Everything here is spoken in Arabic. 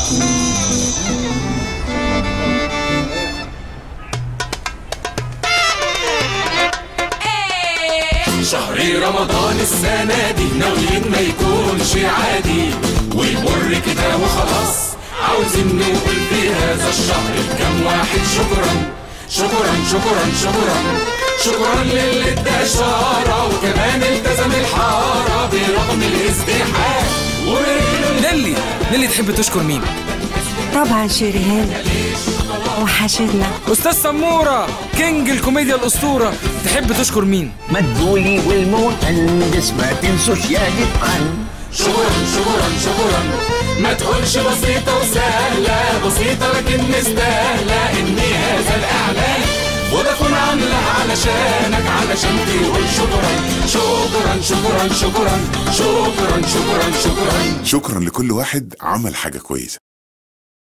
شهر رمضان السنة دي ناويين ما يكونش عادي ويمر كده وخلاص، عاوزين نقول في هذا الشهر لكام واحد شكرا شكرا شكرا شكرا شكرا للي ادى اشارة وكمان التزم الحارة برغم الازدحام. نيلي تحب تشكر مين؟ طبعا شيريهان وحشتنا. أستاذ سمورة كينج الكوميديا الأسطورة تحب تشكر مين؟ مدبولي والمهندس ما تنسوش يا جدعان. شكرا شكرا شكرا، ما تقولش بسيطة وسهلة، بسيطة لكن مستاهلة إن هذا الإعلان فودافون عاملها علشانك علشان تقول شكرا شكرا شكرا شكرا شكرا شكرا شكرا. شكرا لكل واحد عمل حاجة كويسة.